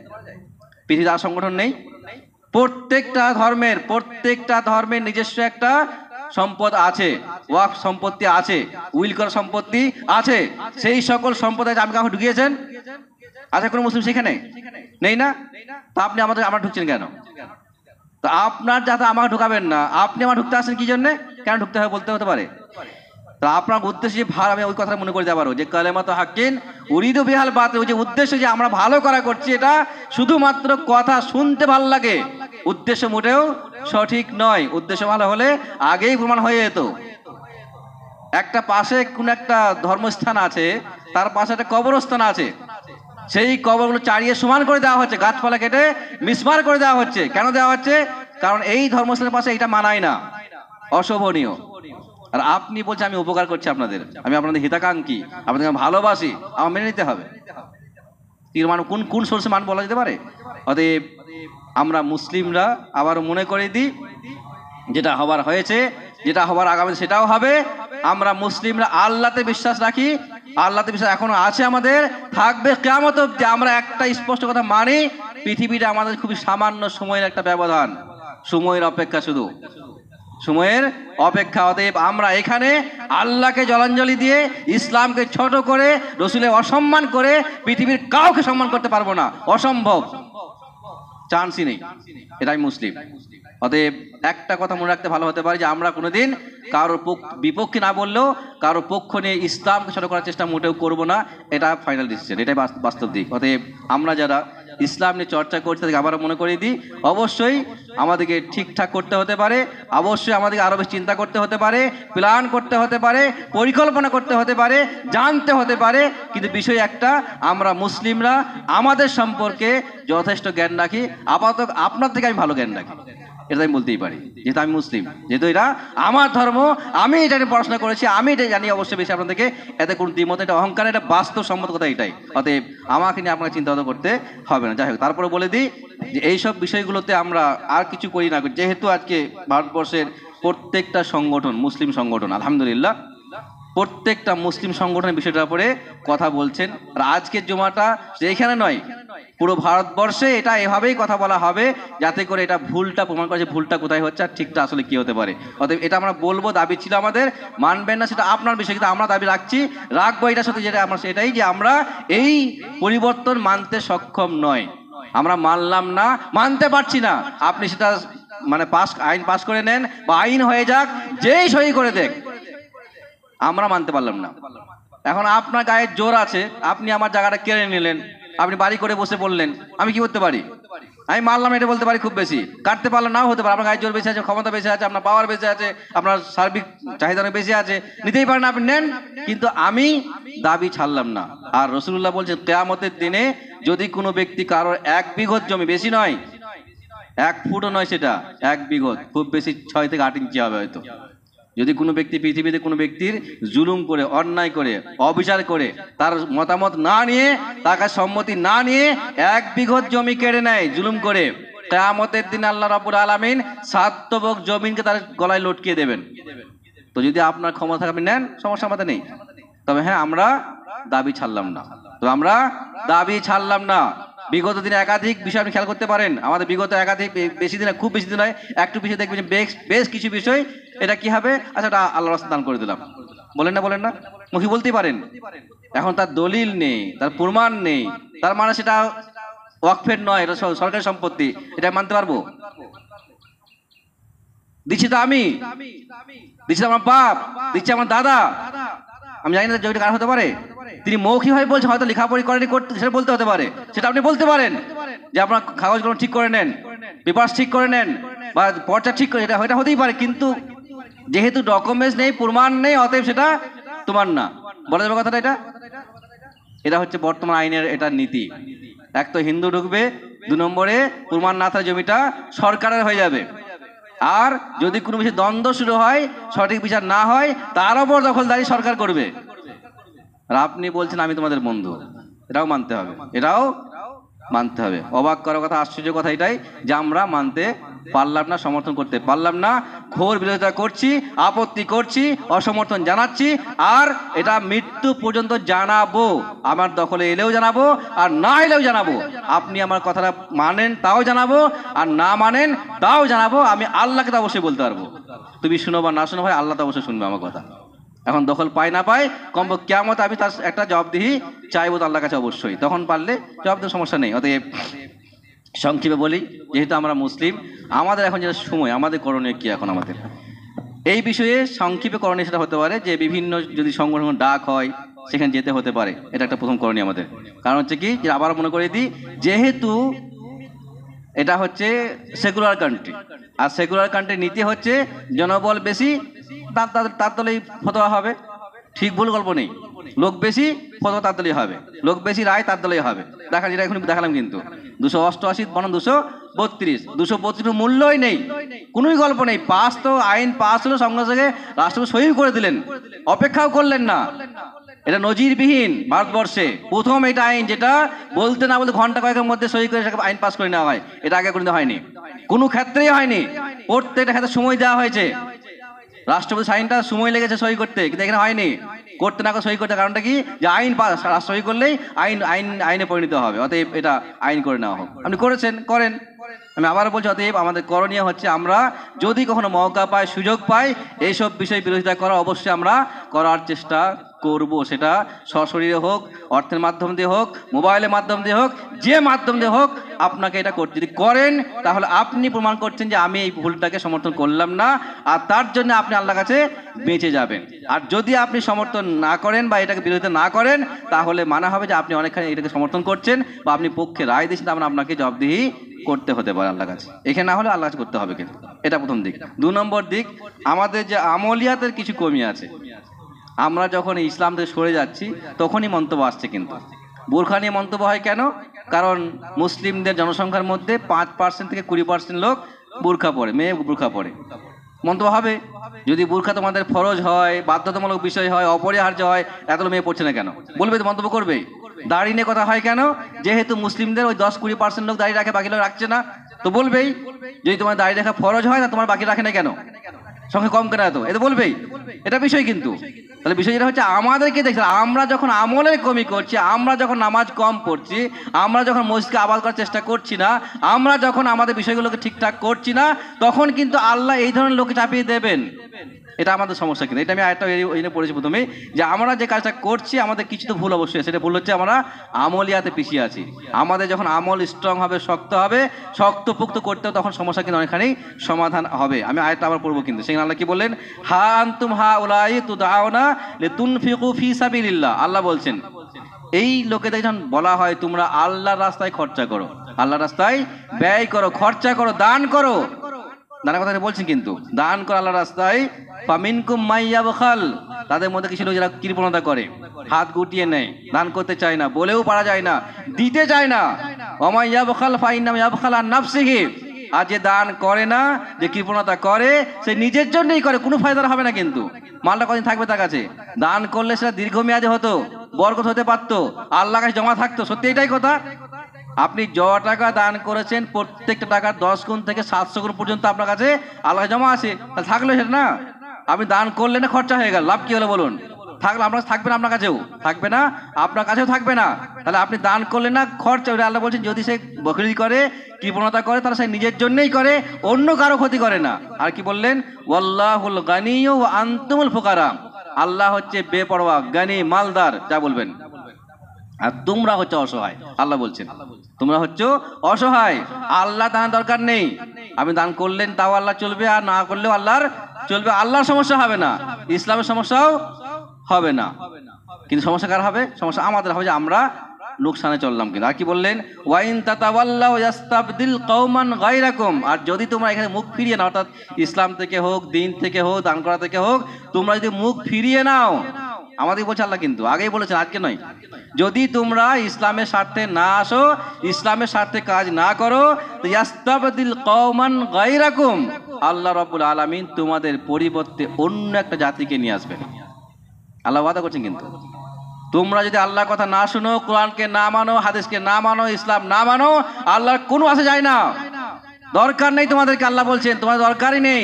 [SPEAKER 1] পৃথিবীতে আর সংগঠন নেই? প্রত্যেকটা ধর্মের নিজস্ব একটা সম্পদ আছে, ওয়াকফ সম্পত্তি আছে, উইল করা সম্পত্তি আছে। সেই সকল সম্পদ আপনি কাউকে ঢুকিয়েছেন? আছে কোনো মুসলিম সেখানে? নেই না? তা আপনি আমরা ঢুকছেন কেন? তো আপনার যাতে আমাকে ঢুকাবেন না, আপনি আমার ঢুকতে আসেন কি জন্য? কেন ঢুকতে হবে বলতে হতে পারে? তো আপনার উদ্দেশ্য যে আমি ওই কথা মনে করে দিতে পারো যে কালেমাত হাক্কিন উরিদু বিহাল বাতিল, ওই যে উদ্দেশ্য যে আমরা ভালো করা করছি, এটা শুধুমাত্র কথা শুনতে ভালো লাগে, উদ্দেশ্য মোটেও সঠিক নয়। উদ্দেশ্য ভালো হলে আগেই প্রমাণ হয়ে যেত। একটা পাশে কোন একটা ধর্মস্থান আছে, তার পাশে একটা কবরস্থান আছে, সেই কবরগুলো চারিয়ে সমান করে দেওয়া হচ্ছে, গাছপালা কেটে মিসমার করে দেওয়া হচ্ছে। কেন দেওয়া হচ্ছে? কারণ এই ধর্মস্থানের পাশে এটা মানায় না, অশোভনীয়। আর আপনি বলছেন আমি উপকার করছি আপনাদের, আমি আপনাদের হিতাকাঙ্ক্ষী, আপনাদের ভালোবাসি, আমার মেনে নিতে হবে। কোন সোর্সে মান বলা যেতে পারে? অতএব আমরা মুসলিমরা আবার মনে করে দিই, যেটা হবার হয়েছে, যেটা হবার আগামী সেটাও হবে। আমরা মুসলিমরা আল্লাহতে বিশ্বাস রাখি, আল্লাহতে বিশ্বাস এখনো আছে, আমাদের থাকবে কিয়ামত অবধি। আমরা একটা স্পষ্ট কথা মানি, পৃথিবীটা আমাদের খুবই সামান্য সময়ের একটা ব্যবধান, সময়ের অপেক্ষা, শুধু সময়ের অপেক্ষা। অতএব আমরা এখানে আল্লাহকে জলাঞ্জলি দিয়ে, ইসলামকে ছোট করে, রসুলের অসম্মান করে পৃথিবীর কাউকে সম্মান করতে পারবো না, অসম্ভব, চান্সই নেই। এটাই মুসলিম। অতএব একটা কথা মনে রাখতে ভালো হতে পারে যে আমরা কোনোদিন কারোর বিপক্ষে না বললেও কারোর পক্ষ নিয়ে ইসলামকে ছোট করার চেষ্টা মোটেও করবো না, এটা ফাইনাল ডিসিশন, এটাই বাস্তব দিক। অতএব আমরা যারা ইসলাম নিয়ে চর্চা করছে তাদেরকে আবারও মনে করিয়ে দিই, অবশ্যই আমাদেরকে ঠিকঠাক করতে হতে পারে, অবশ্যই আমাদেরকে আরও বেশি চিন্তা করতে হতে পারে, প্ল্যান করতে হতে পারে, পরিকল্পনা করতে হতে পারে, জানতে হতে পারে। কিন্তু বিষয় একটা, আমরা মুসলিমরা আমাদের সম্পর্কে যথেষ্ট জ্ঞান রাখি, আপাতত আপনার থেকে আমি ভালো জ্ঞান রাখি, এটা আমি বলতেই পারি, যেহেতু আমি মুসলিম, যেহেতু এটা আমার ধর্ম, আমি এটা নিয়ে পড়াশোনা করেছি, আমি এটা জানি অবশ্যই বেশি আপনার থেকে, এতে কোনো দ্বিমত, এটা অহংকার, এটা বাস্তবসম্মত কথা এটাই। অতএব আমাকে নিয়ে আপনাকে চিন্তা ভাবনা করতে হবে না। যাই হোক, তারপরে বলে দিই যে এইসব বিষয়গুলোতে আমরা আর কিছু করি না, যেহেতু আজকে ভারতবর্ষের প্রত্যেকটা সংগঠন মুসলিম সংগঠন, আলহামদুলিল্লাহ প্রত্যেকটা মুসলিম সংগঠনের বিষয়টার উপরে কথা বলছেন। আর আজকের জুমাটা এখানে নয়, পুরো ভারতবর্ষে এটা এভাবেই কথা বলা হবে, যাতে করে এটা ভুলটা প্রমাণ করে যে ভুলটা কোথায় হচ্ছে আর ঠিকটা আসলে কি হতে পারে। অতএব এটা আমরা বলবো, দাবি ছিল আমাদের, মানবেন না সেটা আপনার বিষয়, কিন্তু আমরা দাবি রাখবো এটা সত্যি, যেটা আমরা সেটাই যে আমরা এই পরিবর্তন মানতে সক্ষম নয়। আমরা মানলাম না, মানতে পারছি না। আপনি সেটা মানে আইন পাস করে নেন বা আইন হয়ে যাক, যেই সই করে দেখ, আমরা মানতে পারলাম না। এখন আপনার গায়ে জোর আছে, আপনি আমার জায়গাটা কেড়ে নিলেন, আপনি বাড়ি করে বসে বললেন, আমি কি করতে পারি? আমি মানলাম এটা বলতে পারি খুব বেশি, কাটতে পারলাম নাও হতে পারে। আপনার গায়ে জোর বেশি আছে, ক্ষমতা বেশি আছে, আপনার পাওয়ার বেশি আছে, আপনার সার্বিক চাহিদা অনেক বেশি আছে, নিতেই পারেন, আপনি নেন, কিন্তু আমি দাবি ছাড়লাম না। আর রাসূলুল্লাহ বলছেন কিয়ামতের দিনে যদি কোনো ব্যক্তি কারোর 1 বিঘত জমি, বেশি নয়, 1 ফুটও নয়, সেটা 1 বিঘত, খুব বেশি 6 থেকে 8 ইঞ্চি হবে হয়তো, যদি কোনো ব্যক্তি পৃথিবীতে কোনো ব্যক্তির জুলুম করে, অন্যায় করে, অবিচার করে, তার মতামত না নিয়ে, তার কাছে সম্মতি না নিয়ে 1 বিঘত জমি কেড়ে নেয় জুলুম করে, কিয়ামতের দিন আল্লাহ রাব্বুল আলামিন 7 তবক জমিনকে তার গলায় লটকিয়ে দেবেন। তো যদি আপনার ক্ষমতা থাকে আপনি নেন, সমস্যা আমাদের নেই। তবে হ্যাঁ, আমরা দাবি ছাড়লাম না। তো আমরা দাবি ছাড়লাম না। বিগত দিনে একাধিক বিষয় আপনি খেয়াল করতে পারেন, আমাদের বিগত একাধিক, বেশি দিনে, খুব বেশি দিন নয়, একটু পিছিয়ে দেখবেন যে বেশ কিছু বিষয় এটা কি হবে, আচ্ছা এটা আল্লাহর রাস্তায় দান করে দিলাম, বলেন না, মুখে বলতেই পারেন। এখন তার দলিল নেই, তার প্রমাণ নেই, তার মানে সেটা ওয়াকফের নয়, এটা সরকারি সম্পত্তি, এটা মানতে পারবো? দিচ্ছি তো আমি, দিচ্ছি আমার বাপ, দিচ্ছি আমার দাদা, আমি জানি না জমিটা কার হতে পারে। তিনি মৌখিকভাবে বলছেন, হয়তো লেখাপড়ি করেনি, সেটা বলতে হতে পারে, সেটা আপনি বলতে পারেন যে আপনার কাগজগুলো ঠিক করে নেন, পেপারস ঠিক করে নেন, বা পর্চা ঠিক করে, এটা হতেই পারে। কিন্তু যেহেতু ডকুমেন্টস নেই, প্রমাণ নেই, অতএব সেটা তোমার না, বলা যাবে কথাটা? এটা হচ্ছে বর্তমান আইনের এটা নীতি। এক তো হিন্দু ঢুকবে, 2 নম্বরে প্রমাণ না থাকলে জমিটা সরকারের হয়ে যাবে। আর যদি কোনো বিষয়ে দ্বন্দ্ব শুরু হয়, সঠিক বিচার না হয়, তার উপর দখলদারি সরকার করবে। আর আপনি বলছেন আমি তোমাদের বন্ধু, এটাও মানতে হবে, এটাও মানতে হবে। অবাক করার কথা, আশ্চর্য কথা এটাই যে আমরা মানতে পারলাম না, সমর্থন করতে পারলাম না, ঘোর বিরোধিতা করছি, আপত্তি করছি, অসমর্থন জানাচ্ছি, আর এটা মৃত্যু পর্যন্ত জানাবো। আমার দখলে এলেও জানাবো, আর না এলেও জানাবো। আপনি আমার কথাটা মানেন তাও জানাবো, আর না মানেন তাও জানাবো। আমি আল্লাহকে তো অবশ্যই বলতে পারবো, তুমি শুনো বা না শুনো ভাই, আল্লাহ তো অবশ্যই শুনবে আমার কথা। এখন দখল পায় না পায়, কমপক্ষে কিয়ামত আমি তার একটা জবাবদিহি চাইবো তো আল্লাহর কাছে অবশ্যই, তখন পারলে জবাব দেওয়ার সমস্যা নেই। অতএব সংক্ষেপে বলি, যেহেতু আমরা মুসলিম, আমাদের এখন যেটা সময়, আমাদের করণীয় কি এখন আমাদের এই বিষয়ে সংক্ষেপে করণীয় সেটা হতে পারে যে বিভিন্ন যদি সংগঠন ডাক হয় সেখানে যেতে হতে পারে, এটা একটা প্রথম করণীয় আমাদের। কারণ হচ্ছে কি, যে আবার মনে করে দিই, যেহেতু এটা হচ্ছে সেকুলার কান্ট্রি, আর সেকুলার কান্ট্রি নীতি হচ্ছে জনবল বেশি, তার দলেই ফতোয়া হবে, ঠিক ভুল গল্প নেই, লোক বেশি ফতোয়া তার দলেই হবে, লোক বেশি রায় তার দলেই হবে। দেখা যেটা এখন দেখালাম, কিন্তু 288 বনাম 232, 232 মূল্যই নেই, কোনোই গল্প নেই। পাস তো আইন পাস হলো, সঙ্গে সঙ্গে রাষ্ট্রপতি সই করে দিলেন, অপেক্ষাও করলেন না। এটা নজিরবিহীন ভারতবর্ষে প্রথম এটা আইন, যেটা বলতে না বলতে ঘন্টা কয়েকের মধ্যে সই করে আইন পাস করে নেওয়া হয়। এটা আগে কোনোদিন হয়নি, কোনো ক্ষেত্রেই হয়নি। প্রত্যেকটা ক্ষেত্রে সময় দেওয়া হয়েছে, রাষ্ট্রপতি সাইনটা সময় লেগেছে সই করতে, কিন্তু এখানে হয়নি। করতে না সই করতে কারণটা কি, যে আইন পাস, সই করলেই আইনে পরিণত হবে। অতএব এটা আইন করে নেওয়া হোক। আপনি করেছেন, করেন। আমি আবার বলছি, অতএব আমাদের করণীয় হচ্ছে, আমরা যদি কখনো মৌকা পাই, সুযোগ পাই, এইসব বিষয় বিরোধিতা করা অবশ্যই আমরা করার চেষ্টা করব। সেটা সশরীরে হোক, অর্থের মাধ্যম দিয়ে হোক, মোবাইলের মাধ্যম দিয়ে হোক, যে মাধ্যম দিয়ে হোক, আপনাকে এটা করতে, যদি করেন তাহলে আপনি প্রমাণ করছেন যে আমি এই ভুলটাকে সমর্থন করলাম না, আর তার জন্য আপনি আল্লাহর কাছে বেঁচে যাবেন। আর যদি আপনি সমর্থন না করেন বা এটাকে বিরোধিতা না করেন, তাহলে মানা হবে যে আপনি অনেকখানি এটাকে সমর্থন করছেন বা আপনি পক্ষে রায় দিয়েছেন, তার মানে আপনাকে জবাবদিহি করতে হতে পারে আল্লাহর কাছে। এখানে না হলে আল্লাহর কাছে করতে হবে, কিন্তু এটা প্রথম দিক। 2 নম্বর দিক, আমাদের যে আমলিয়াতের কিছু কমি আছে। আমরা যখন ইসলাম থেকে সরে যাচ্ছি তখনই মন্তব্য আসছে, কিন্তু বোরখা নিয়ে মন্তব্য হয় কেন? কারণ মুসলিমদের জনসংখ্যার মধ্যে 5% থেকে 20% লোক বোরখা পরে, মেয়ে বোরখা পরে। মন্তব্য হবে, যদি বোরখা তোমাদের ফরজ হয়, বাধ্যতামূলক বিষয় হয়, অপরিহার্য হয়, এত মেয়ে পড়ছে না কেন? বলবে তো, মন্তব্য করবে। দাড়ি নিয়ে কথা হয় কেন? যেহেতু মুসলিমদের ওই 10-20% লোক দাড়ি রাখে, বাকি লোক রাখছে না, তো বলবেই। যদি তোমার দাড়ি রাখা ফরজ হয়, না তোমার বাকি রাখে না কেন? সংখ্যা কম কেন এত, এটা বলবেই, এটা বিষয় কিন্তু। তাহলে বিষয় যেটা হচ্ছে আমাদেরকে দেখছে, আমরা যখন আমলের কমি করছি, আমরা যখন নামাজ কম পড়ছি, আমরা যখন মসজিদকে আবাদ করার চেষ্টা করছি না, আমরা যখন আমাদের বিষয়গুলোকে ঠিকঠাক করছি না, তখন কিন্তু আল্লাহ এই ধরনের লোককে চাপিয়ে দেবেন। এটা আমাদের সমস্যা। কিন্তু এটা আমি আরেকটা এনে পড়েছি প্রথমে, যে আমরা যে কাজটা করছি আমাদের কিছু তো ভুল অবশ্যই আছে। সেটা ভুল হচ্ছে আমরা আমলিয়াতে পিছিয়ে আছি। আমাদের যখন আমল স্ট্রং হবে, শক্ত হবে, শক্তপোক্ত করতেও তখন সমস্যা কিন্তু অনেকখানি সমাধান হবে। আমি আরেকটা আবার পড়বো কিন্তু, সেখানে আল্লাহ কি বললেন, হা আনতুম হা উলাই তুদাউনা লিতুনফিকু ফি সাবিলিল্লাহ। আল্লাহ বলছেন এই লোকেদের যখন বলা হয় তোমরা আল্লাহর রাস্তায় খরচা করো, আল্লাহর রাস্তায় ব্যয় করো, খরচা করো, দান করো, দানের কথা বলছেন কিন্তু, দান করো আল্লাহর রাস্তায়। ফামিনকুম মাইয়াবখাল, তাদের মধ্যে কিছু লোক যারা কৃপণতা করে, হাত গুটিয়ে নেয়, দান করতে চায় না, বলেও পারা যায় না, দিতে চায় না। ওয়ামাইয়াবখাল ফাইন্নামা ইয়াবখাল আন নাফসিহি, আর যে দান করে না, যে কৃপণতা করে, সে নিজের জন্যই করে, কোনো ফায়দা হবে না কিন্তু। মালটা কদিন থাকবে তার কাছে? দান করলে সেটা দীর্ঘমেয়াদী হতো, বরকত হতে পারতো, আল্লাহর কাছে জমা থাকতো। সত্যি এটাই কথা। আপনি য টাকা দান করেছেন, প্রত্যেকটা টাকার 10 গুণ থেকে 700 গুণ পর্যন্ত আপনার কাছে আল্লাহ জমা আছে। তাহলে থাকলো সেটা না, আপনি দান করলেন না, খরচা হয়ে গেল, লাভ কি হলো বলুন? থাকলে আপনার থাকবে না, আপনার কাছেও থাকবে না, আপনার কাছেও থাকবে না। তাহলে আপনি দান করলেন না, খরচা। আল্লাহ বলছেন যদি সে বকরি করে, কৃপণতা করে, তাহলে সে নিজের জন্যই করে, অন্য কারো ক্ষতি করে না। আর কি বললেন, ওয়াল্লাহুল গানিয়্যু ওয়া আনতুমুল ফুকারা, আল্লাহ হচ্ছে বেপরোয়া, গানি, মালদার, যা বলবেন, আর তোমরা হচ্ছে অসহায়। আল্লাহ বলছেন তোমরা হচ্ছে অসহায়, আল্লাহ দানের দরকার নেই। আপনি দান করলেন তাও আল্লাহ চলবে, আর না করলেও আল্লাহর চলবে, আল্লাহর সমস্যা হবে না, ইসলামের সমস্যাও হবে না। কিন্তু সমস্যা কার হবে? সমস্যা আমাদের হবে, যে আমরা লোকসানে চললাম। কিন্তু আর কি বললেন, ওয়াইন তাতাওয়াল্লাউ ইয়াস্তাবদিল কওমান গায়রাকুম, আর যদি তোমরা এখানে মুখ ফিরিয়ে নাও, অর্থাৎ ইসলাম থেকে হোক, দিন থেকে হোক, দান করা থেকে হোক, তোমরা যদি মুখ ফিরিয়ে নাও, আমাদের বলছে আল্লাহ, কিন্তু আগেই বলেছেন, আজকে নয়, যদি তোমরা ইসলামের স্বার্থে না আসো, ইসলামের স্বার্থে কাজ না করো, তো ইয়াস্তাবদিল কওমান গায়রাকুম, আল্লাহ রাব্বুল আলামিন তোমাদের পরিবর্তে অন্য একটা জাতিকে নিয়ে আসবেন। আল্লাহ ওয়াদা করছেন। কিন্তু তোমরা যদি আল্লাহর কথা না শুনো, কোরআনকে না মানো, হাদিসকে না মানো, ইসলাম না মানো, আল্লাহর কোনো আসে যায় না, দরকার নেই তোমাদেরকে। আল্লাহ বলছেন তোমাদের দরকারই নেই,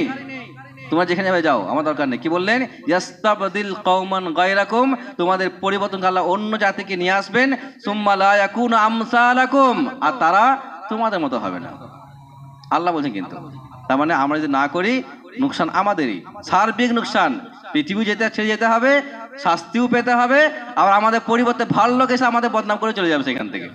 [SPEAKER 1] তোমরা যেখানে যাবে যাও, আমার দরকার নেই। কি বললেন, ইয়াস্তাবদিল কওমান গায়রাকুম, তোমাদের পরিবর্তন আল্লাহ অন্য জাতিকে নিয়ে আসবেন, সুম্মা লা ইয়াকুনু আমসালাকুম, আর তারা তোমাদের মতো হবে না। আল্লাহ বলছেন কিন্তু, তার মানে আমরা যদি না করি, নুকসান আমাদেরই, সার্বিক নুকসান। পৃথিবী ছেড়ে যেতে হবে, শাস্তিও পেতে হবে, আবার আমাদের পরিবর্তে ভালো লোক এসে আমাদের বদনাম করে চলে যাবে সেখান থেকে।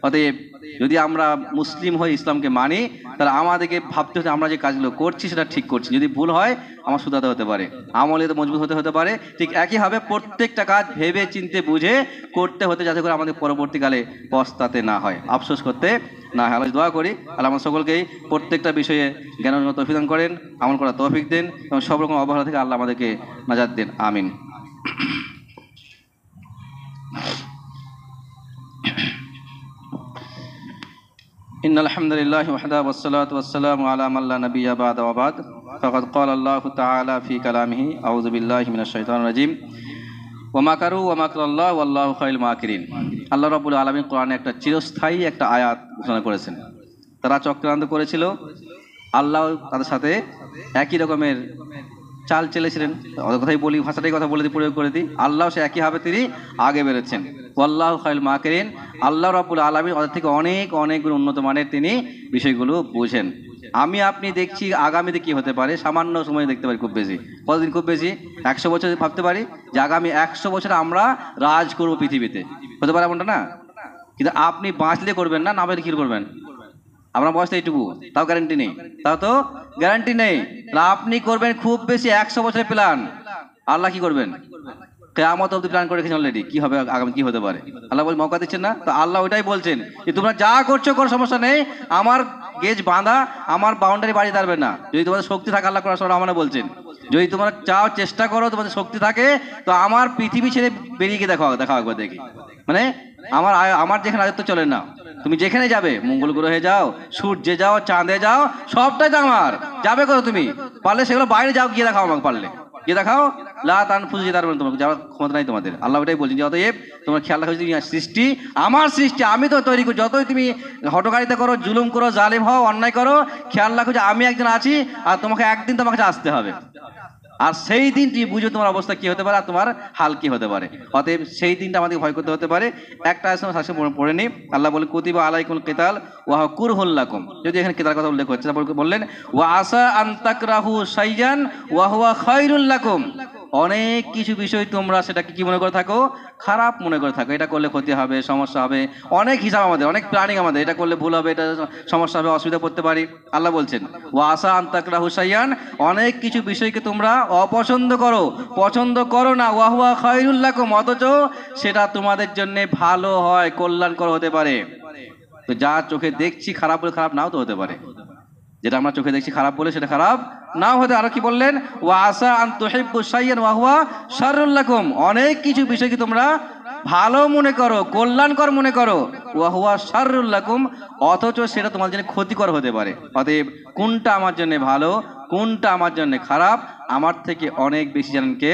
[SPEAKER 1] অতএব যদি আমরা মুসলিম হয়ে ইসলামকে মানি, তাহলে আমাদেরকে ভাবতে হচ্ছে আমরা যে কাজগুলো করছি সেটা ঠিক করছি। যদি ভুল হয় আমার শুধরাতে হতে পারে, আমলে তো মজবুত হতে পারে। ঠিক একইভাবে প্রত্যেকটা কাজ ভেবে চিনতে বুঝে করতে হতে, যাতে করে আমাদের পরবর্তীকালে পস্তাতে না হয়, আফসোস করতে না হয়। আল্লাহ দোয়া করি আল্লাহ আমাদের সকলকেই প্রত্যেকটা বিষয়ে জ্ঞান অর্জনের তৌফিক দান করেন, আমল করার তৌফিক দেন, এবং সব রকম অবহেলা থেকে আল্লাহ আমাদেরকে নাজাত দেন। আমিন। إن الحمد لله وحده والصلاة والسلام على من لا نبي بعد وبعد فقد قال الله تعالى في كلامه أعوذ بالله من الشيطان الرجيم ومكروا ومكر الله والله خير الماكرين। আল্লাহ রাব্বুল আলামিন কোরআনে একটা চিরস্থায়ী একটা আয়াত ঘোষণা করেছেন। তারা চক্রান্ত করেছিল, আল্লাহ তাদের সাথে একই রকমের চাল চেলেছিলেন। ওদের কথাই বলি, ভাষাটাই কথা বলে দিই, প্রয়োগ করে দিই, আল্লাহ সে একইভাবে তিনি আগে বেরোচ্ছেন। ওয়াল্লাহু খায়রুল মাকিরিন, আল্লাহ রাব্বুল আলামিন ওদের থেকে অনেক অনেক গুণ উন্নত মানের তিনি বিষয়গুলো বুঝেন। আমি আপনি দেখছি আগামীতে কি হতে পারে, সামান্য সময় দেখতে পারি, খুব বেশি কতদিন, খুব বেশি 100 বছর ভাবতে পারি যে আগামী 100 বছর আমরা রাজ করবো পৃথিবীতে, হতে পারে এমনটা না? কিন্তু আপনি বাঁচলে করবেন না, না বাঁচলে কি করবেন? আপনার বয়সটা এইটুকু, তাও গ্যারান্টি নেই, তাও তো গ্যারান্টি নেই। আপনি করবেন খুব বেশি 100 বছরের প্ল্যান, আল্লাহ কি করবেন? কিয়ামত অবধি প্ল্যান করে রেখেছেন অলরেডি, কি হবে আগামী, কি হতে পারে। আল্লাহ বল মৌকা দিচ্ছেন না, তো আল্লাহ ওইটাই বলছেন যে তোমরা যা করছো কোনো সমস্যা নেই, আমার গেজ বাঁধা, আমার বাউন্ডারি বাড়ি দাঁড়াবে না। যদি তোমাদের শক্তি থাকে, আল্লাহ কোরআন সূরা রহমানে বলছেন, যদি তোমরা চাও, চেষ্টা করো, তোমাদের শক্তি থাকে, তো আমার পৃথিবী ছেড়ে বেরিয়ে গিয়ে দেখা একবার দেখি। মানে আমার যেখানে রাজত্ব চলে না, তুমি যেখানে যাবে, মঙ্গল গ্রহে যাও, সূর্যে যাও, চাঁদে যাও, সবটাই তো আমার। যাবে করো তুমি, পারলে সেগুলো বাইরে যাও, গিয়ে দেখাও আমাকে পারলে। কি দেখাও লা তানফুযু তার মানে তোমার যাওয়ার ক্ষমতা নাই তোমাদের। আল্লাহ এটাই বলছেন যে অতএব তোমার খেয়াল রাখো যে সৃষ্টি আমার সৃষ্টি, আমি তো তৈরি করি। যতই তুমি হটকারিতা করো, জুলুম করো, জালিম হও, অন্যায় করো, খেয়াল রাখো যে আমি একজন আছি আর তোমাকে একদিন তোমার কাছে আসতে হবে। আর সেই দিন তুমি বুঝো তোমার অবস্থা কি হতে পারে আর তোমার হাল কি হতে পারে। অতএব সেই দিনটা আমাদের ভয় করতে হতে পারে। একটা শাসন পড়ে নি, আল্লাহ বলে কুতিবা আলাইকুল কিতাল ওয়া হুয়া কুরহুল লাকুম। যদি এখানে কিতাল কথা উল্লেখ হচ্ছে, তারপর বললেন ওয়া আসা আন তাকরাহু শাইয়ান ওয়া হুয়া খায়রুল লাকুম। অনেক কিছু বিষয় তোমরা সেটাকে কি মনে করে থাকো, খারাপ মনে করে থাকো। এটা করলে ক্ষতি হবে, সমস্যা হবে, অনেক হিসাব আমাদের, অনেক প্ল্যানিং আমাদের। এটা করলে ভুল হবে, এটা সমস্যা হবে, অসুবিধা পড়তে পারি। আল্লাহ বলছেন ওয়া আসা আন তাকরাহু শাইয়ান, অনেক কিছু বিষয়কে তোমরা অপছন্দ করো, পছন্দ করো না, ওয়া হুয়া খায়রুল লাকুম, অথচ সেটা তোমাদের জন্য ভালো হয়, কল্যাণকর হতে পারে। তো যা চোখে দেখছি খারাপ বলে খারাপ নাও তো হতে পারে। যেটা আমরা চোখে দেখছি খারাপ বলে সেটা খারাপ নাও হতে। আরো কি বললেন ওয়া আসা আন তুহিব্বু শাইয়ান ওয়া হুয়া শাররুল লাকুম, অনেক কিছু বিষয়কে তোমরা ভালো মনে করো, কল্যাণকর মনে করো, ওয়া হুয়া শাররুল লাকুম, অথচ সেটা তোমার জন্য ক্ষতিকর হতে পারে। অতএব কোনটা আমার জন্য ভালো, কোনটা আমার জন্য খারাপ, আমার থেকে অনেক বেশি জানেন কে?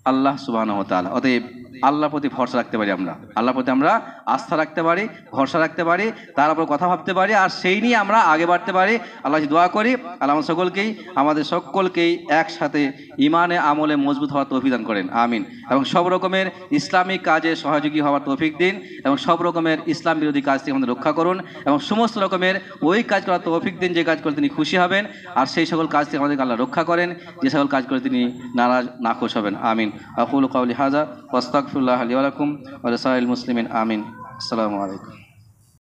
[SPEAKER 1] আল্লাহ সুবহানাহু ওয়া তাআলা। অতএব আল্লাহর প্রতি ভরসা রাখতে পারি, আমরা আল্লাহর প্রতি আমরা আস্থা রাখতে পারি, ভরসা রাখতে পারি, তার উপর কথা ভাবতে পারি, আর সেই নিয়ে আমরা আগে বাড়তে পারি। আল্লাহ দোয়া করি আল্লাহ আমাদের সকলকেই একসাথে ইমানে আমলে মজবুত হওয়ার তৌফিক দান করেন, আমিন। এবং সব রকমের ইসলামিক কাজে সহযোগী হওয়ার তৌফিক দিন, এবং সব রকমের ইসলাম বিরোধী কাজ থেকে আমাদের রক্ষা করুন, এবং সমস্ত রকমের ওই কাজ করার তৌফিক দিন যে কাজ করে তিনি খুশি হবেন, আর সেই সকল কাজ থেকে আমাদেরকে আল্লাহ রক্ষা করেন যে সকল কাজ করে তিনি নারাজ নাখুশ হবেন, আমিন। আকুলু কাউলি হাযা ওয়াস্তাগফিরুল্লাহ লি ওয়া লাকুম ওয়া লিসাইরিল মুসলিমিন, আমিন। আসসালামু আলাইকুম।